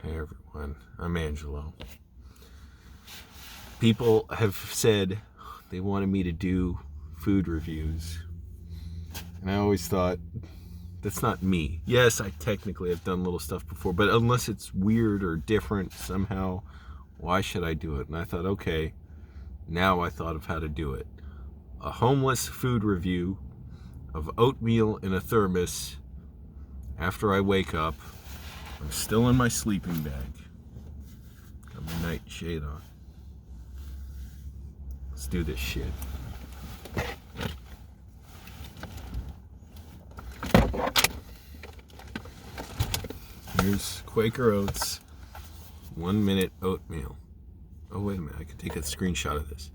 Hey everyone, I'm Angelo. People have said they wanted me to do food reviews, and I always thought, that's not me. Yes, I technically have done little stuff before, but unless it's weird or different somehow, why should I do it? And I thought, okay, now I thought of how to do it. A homeless food review of oatmeal in a thermos after I wake up. I'm still in my sleeping bag. Got my night shade on. Let's do this shit. Here's Quaker Oats 1 minute oatmeal. Oh, wait a minute. I can take a screenshot of this.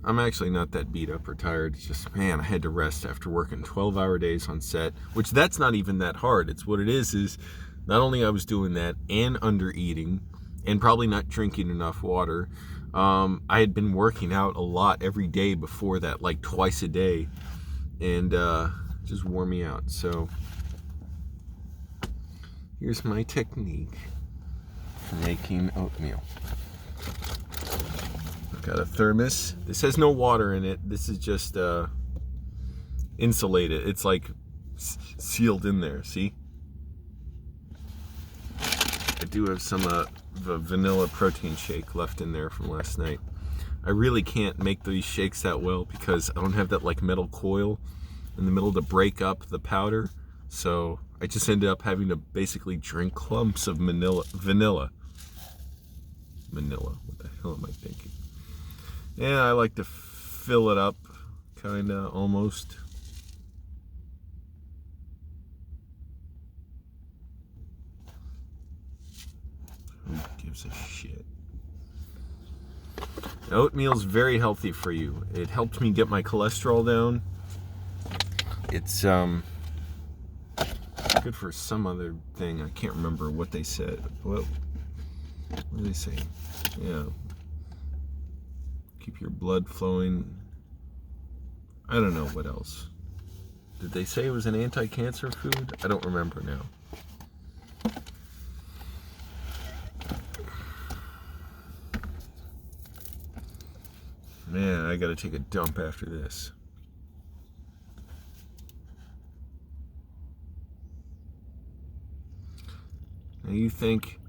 I'm actually not that beat up or tired. It's just, man, I had to rest after working 12-hour days on set, which that's not even that hard. It's what it is not only I was doing that and under eating and probably not drinking enough water. I had been working out a lot every day before that, like twice a day, and just wore me out. So here's my technique for making oatmeal. Got a thermos. This has no water in it. This is just insulated. It's like sealed in there. See? I do have some the vanilla protein shake left in there from last night. I really can't make these shakes that well because I don't have that like metal coil in the middle to break up the powder. So I just ended up having to basically drink clumps of vanilla. What the hell am I thinking? Yeah, I like to fill it up, kinda, almost. Who gives a shit? Oatmeal's very healthy for you. It helped me get my cholesterol down. It's good for some other thing. I can't remember what they said. What did they say? Yeah. Keep your blood flowing. I don't know what else. Did they say it was an anti-cancer food? I don't remember now. Man, I gotta take a dump after this. Now you think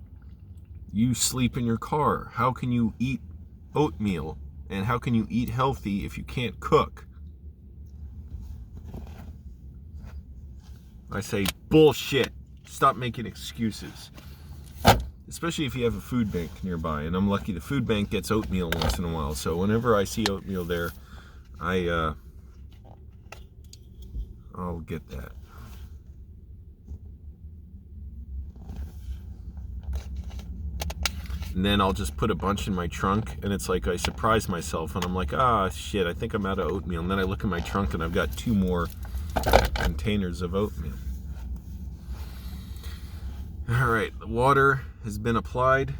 you sleep in your car. How can you eat oatmeal? And how can you eat healthy if you can't cook? I say bullshit. Stop making excuses. Especially if you have a food bank nearby. And I'm lucky the food bank gets oatmeal once in a while. So whenever I see oatmeal there, I'll get that. And then I'll just put a bunch in my trunk, and it's like I surprise myself, and I'm like, shit, I think I'm out of oatmeal. And then I look in my trunk, and I've got 2 more containers of oatmeal. All right, the water has been applied.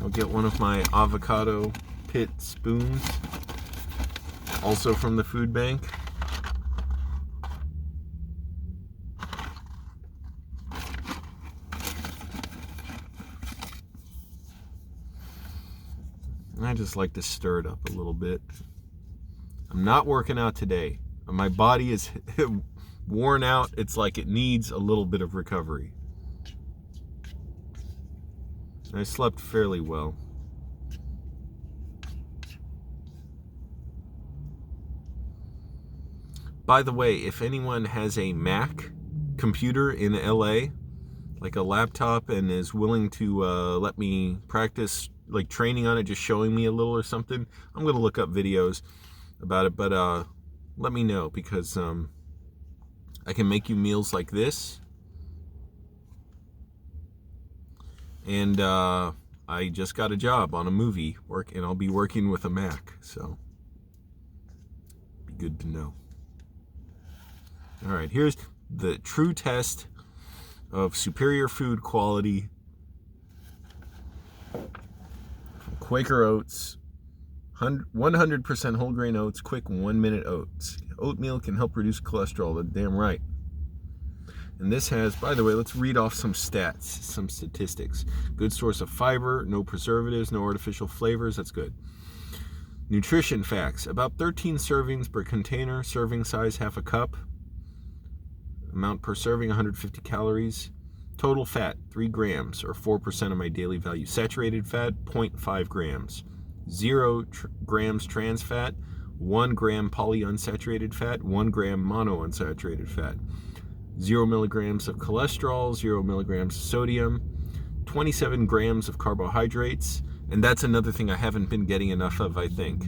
I'll get one of my avocado pit spoons, also from the food bank. I just like to stir it up a little bit. I'm not working out today. My body is worn out. It's like it needs a little bit of recovery. I slept fairly well. By the way, if anyone has a Mac computer in LA, like a laptop, and is willing to let me practice like training on it, just showing me a little or something, I'm gonna look up videos about it, but let me know, because I can make you meals like this, and I just got a job on a movie and I'll be working with a Mac, so be good to know. All right, here's the true test of superior food quality from Quaker Oats 100% whole grain oats, quick 1-minute oats. Oatmeal can help reduce cholesterol. That's damn right. And this has, by the way, let's read off some stats, some statistics. Good source of fiber, no preservatives, no artificial flavors. That's good. Nutrition facts. About 13 servings per container. Serving size, half a cup. Amount per serving, 150 calories. Total fat, 3 grams, or 4% of my daily value. Saturated fat, 0.5 grams. 0 grams trans fat, 1 gram polyunsaturated fat, 1 gram monounsaturated fat. 0 milligrams of cholesterol, 0 milligrams of sodium, 27 grams of carbohydrates. And that's another thing I haven't been getting enough of, I think.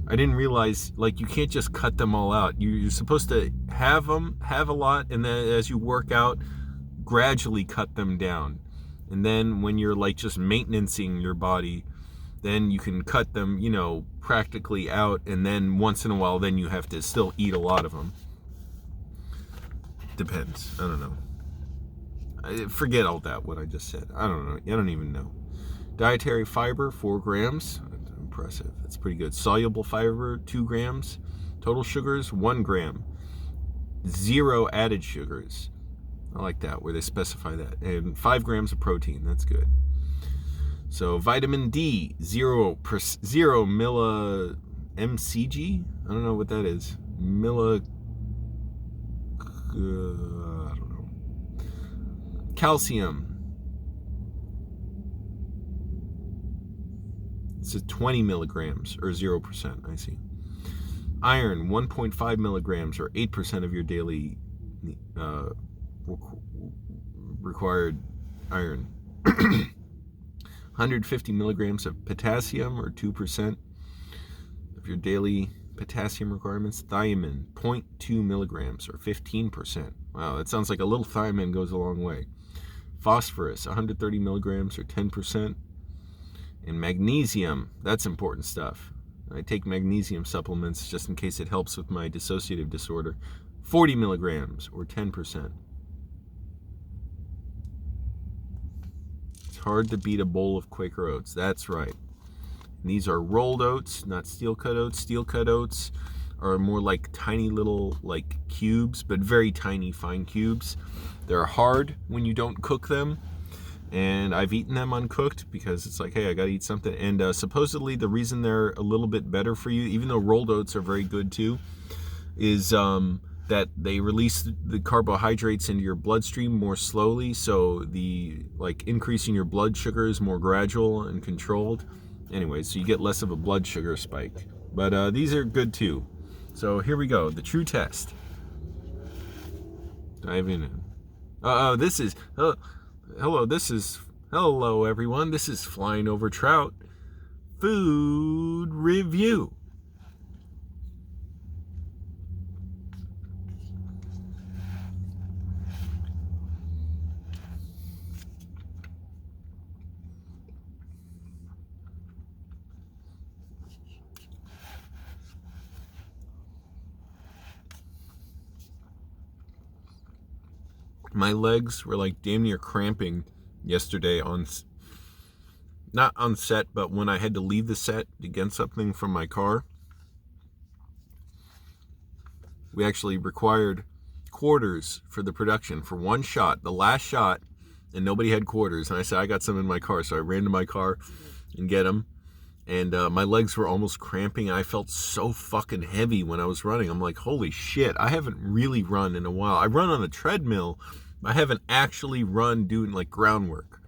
I didn't realize, like, you can't just cut them all out. You're supposed to have a lot, and then as you work out, gradually cut them down. And then when you're like just maintaining your body, then you can cut them, you know, practically out. And then once in a while, then you have to still eat a lot of them. Depends. I don't know. Forget all that, what I just said. I don't know. I don't even know. Dietary fiber, 4 grams. That's impressive. That's pretty good. Soluble fiber, 2 grams. Total sugars, 1 gram. 0 added sugars. I like that, where they specify that. And 5 grams of protein. That's good. So vitamin D, 0 milli mcg. I don't know what that is. I don't know. Calcium. It's 20 milligrams, or 0%, I see. Iron, 1.5 milligrams, or 8% of your daily required iron. 150 milligrams of potassium, or 2% of your daily potassium requirements. Thiamine, 0.2 milligrams, or 15%. Wow, that sounds like a little thiamine goes a long way. Phosphorus, 130 milligrams, or 10%. And magnesium, that's important stuff. I take magnesium supplements just in case it helps with my dissociative disorder. 40 milligrams, or 10%. It's hard to beat a bowl of Quaker Oats. That's right. And these are rolled oats, not steel-cut oats. Steel-cut oats are more like tiny little, like, cubes, but very tiny, fine cubes. They're hard when you don't cook them. And I've eaten them uncooked because it's like, hey, I gotta eat something. And supposedly the reason they're a little bit better for you, even though rolled oats are very good too, is that they release the carbohydrates into your bloodstream more slowly. So the increasing your blood sugar is more gradual and controlled. Anyway, so you get less of a blood sugar spike. But these are good too. So here we go, the true test. Dive in. This is... Hello everyone, this is Flying Over Trout Food Review. My legs were like damn near cramping yesterday not on set, but when I had to leave the set to get something from my car. We actually required quarters for the production for one shot, the last shot, and nobody had quarters. And I said, I got some in my car. So I ran to my car and get them. And my legs were almost cramping. I felt so fucking heavy when I was running. I'm like, holy shit, I haven't really run in a while. I run on a treadmill. I haven't actually run doing like groundwork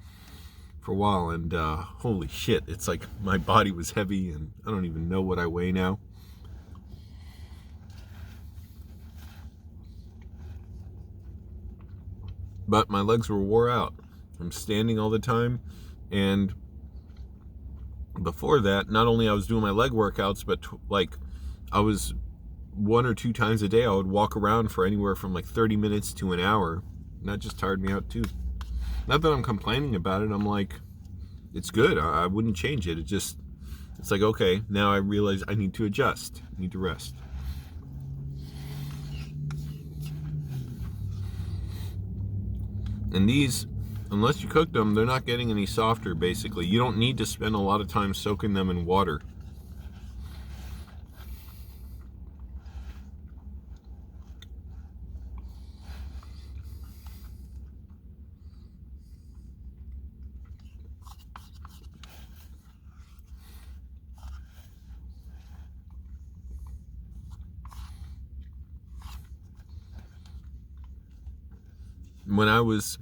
for a while. And holy shit, it's like my body was heavy and I don't even know what I weigh now. But my legs were wore out. I'm standing all the time. And before that, not only I was doing my leg workouts, but I was 1 or 2 times a day, I would walk around for anywhere from like 30 minutes to an hour. And that just tired me out too. Not that I'm complaining about it. I'm like, it's good. I wouldn't change it. It's like, okay, now I realize I need to adjust. I need to rest. And these, unless you cook them, they're not getting any softer, basically. You don't need to spend a lot of time soaking them in water. when I was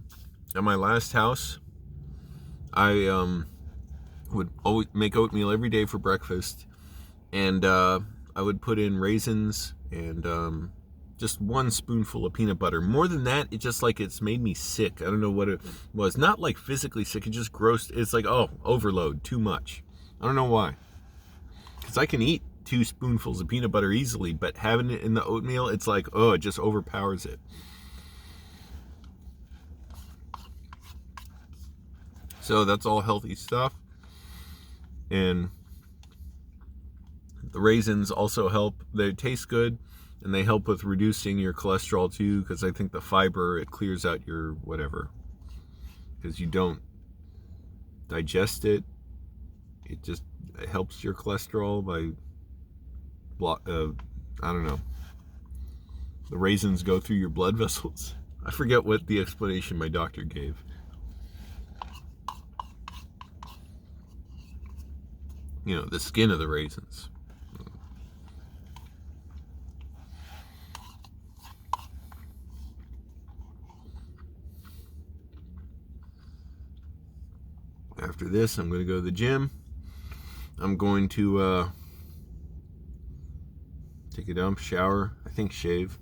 at my last house, I would always make oatmeal every day for breakfast, and I would put in raisins and just 1 spoonful of peanut butter. More than that, it's made me sick. I don't know what it was. Not like physically sick, it just grossed. It's like, oh, overload, too much. I don't know why. Because I can eat 2 spoonfuls of peanut butter easily, but having it in the oatmeal, it's like, oh, it just overpowers it. So that's all healthy stuff. And the raisins also help. They taste good, and they help with reducing your cholesterol too, because I think the fiber, it clears out your whatever. Because you don't digest it. It helps your cholesterol by, I don't know. The raisins go through your blood vessels. I forget what the explanation my doctor gave. You know, the skin of the raisins. After this, I'm going to go to the gym. I'm going to take a dump, shower, I think shave.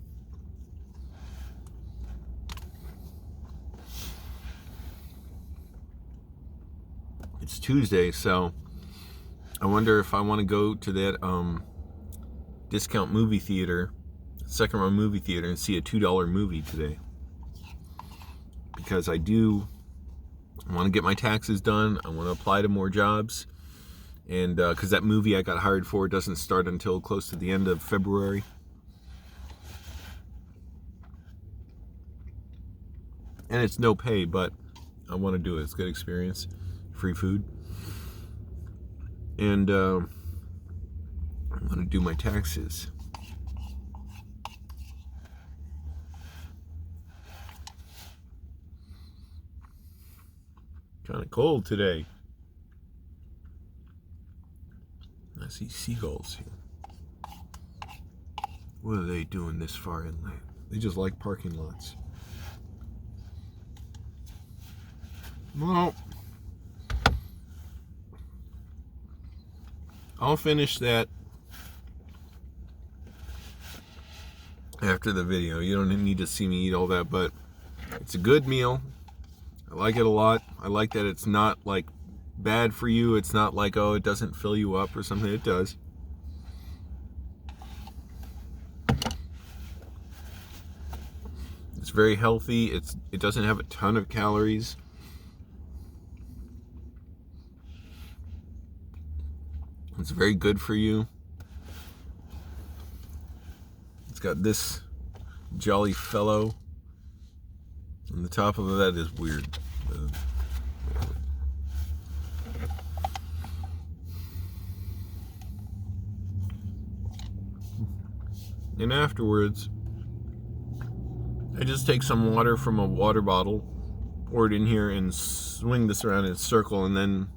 It's Tuesday, so I wonder if I want to go to that discount movie theater, second row movie theater, and see a $2 movie today. Because I want to get my taxes done. I want to apply to more jobs. And because that movie I got hired for doesn't start until close to the end of February. And it's no pay, but I want to do it. It's a good experience. Free food. And I want to do my taxes. Kind of cold today. I see seagulls here. What are they doing this far inland? They just like parking lots. Well, I'll finish that after the video. You don't need to see me eat all that, but it's a good meal. I like it a lot. I like that it's not like bad for you. It's not like, oh, it doesn't fill you up or something. It does. It's very healthy. It doesn't have a ton of calories. It's very good for you. It's got this jolly fellow. And the top of that is weird. And afterwards, I just take some water from a water bottle, pour it in here, and swing this around in a circle, and then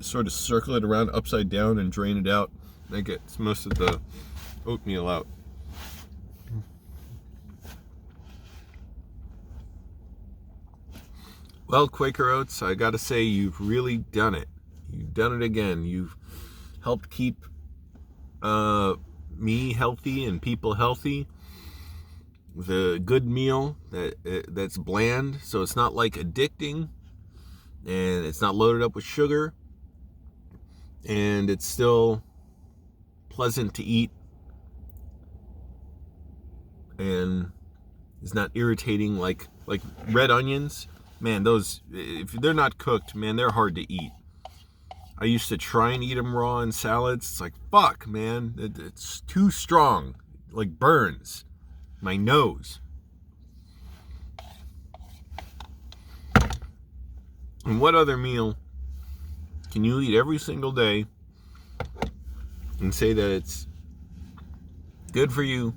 sort of circle it around upside down and drain it out. That gets most of the oatmeal out. Well, Quaker Oats, I gotta say, you've really done it. You've done it again. You've helped keep me healthy and people healthy with a good meal that's bland, so it's not like addicting, and it's not loaded up with sugar, and it's still pleasant to eat, and it's not irritating like red onions. Man, those, if they're not cooked, man, they're hard to eat. I used to try and eat them raw in salads. It's like, fuck, man, it's too strong. Like burns my nose. And what other meal can you eat every single day and say that it's good for you?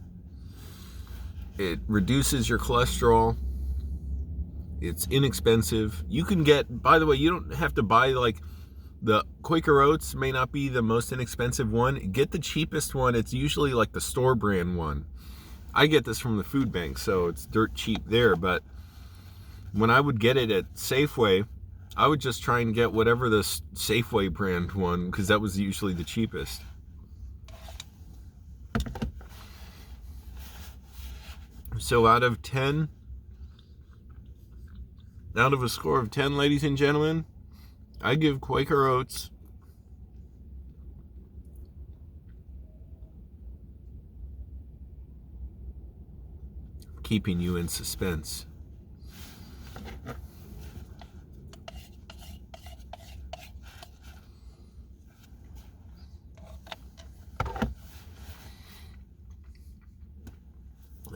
It reduces your cholesterol. It's inexpensive. You can get, by the way, you don't have to buy like the Quaker Oats may not be the most inexpensive one. Get the cheapest one. It's usually like the store brand one. I get this from the food bank, so it's dirt cheap there, but when I would get it at Safeway, I would just try and get whatever the Safeway brand one, because that was usually the cheapest. So out of a score of 10, ladies and gentlemen, I give Quaker Oats keeping you in suspense.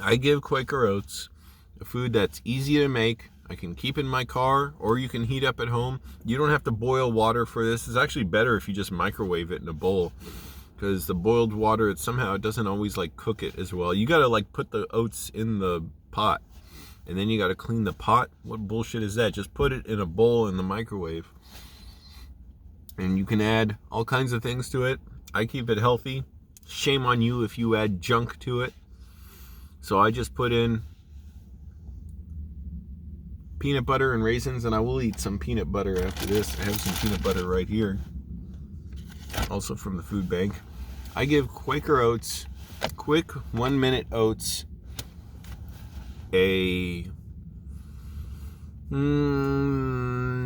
I give Quaker Oats a food that's easy to make. I can keep in my car, or you can heat up at home. You don't have to boil water for this. It's actually better if you just microwave it in a bowl, because the boiled water, it doesn't always like cook it as well. You gotta like put the oats in the pot, and then you gotta clean the pot. What bullshit is that? Just put it in a bowl in the microwave, and you can add all kinds of things to it. I keep it healthy. Shame on you if you add junk to it. So I just put in peanut butter and raisins, and I will eat some peanut butter after this. I have some peanut butter right here, also from the food bank. I give Quaker Oats, quick 1-minute oats, a 9.5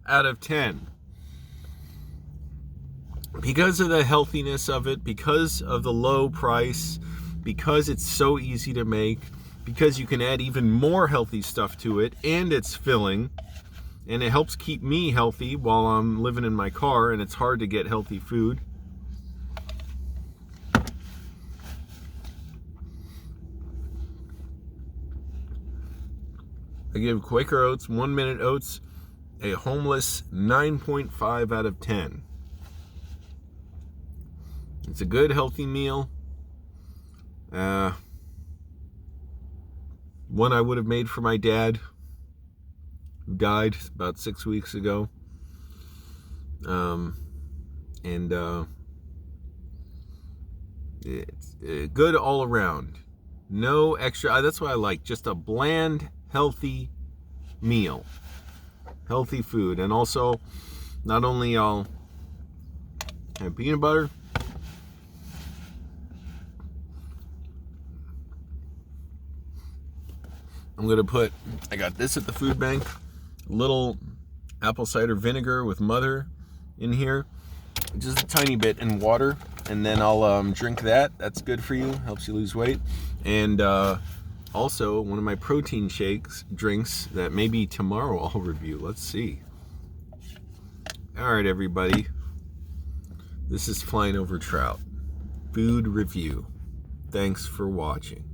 out of 10. Because of the healthiness of it, because of the low price, because it's so easy to make, because you can add even more healthy stuff to it, and it's filling, and it helps keep me healthy while I'm living in my car and it's hard to get healthy food. I give Quaker Oats, 1-minute oats, a homeless 9.5 out of 10. It's a good, healthy meal. One I would have made for my dad, who died about 6 weeks ago. It's good all around. No extra. That's what I like. Just a bland, healthy meal. Healthy food. And also, not only I'll have peanut butter, I'm going to put, I got this at the food bank, a little apple cider vinegar with mother in here, just a tiny bit, in water, and then I'll drink that. That's good for you, helps you lose weight. And also one of my protein drinks that maybe tomorrow I'll review. Let's see. All right, everybody, this is Flying Over Trout food review. Thanks for watching.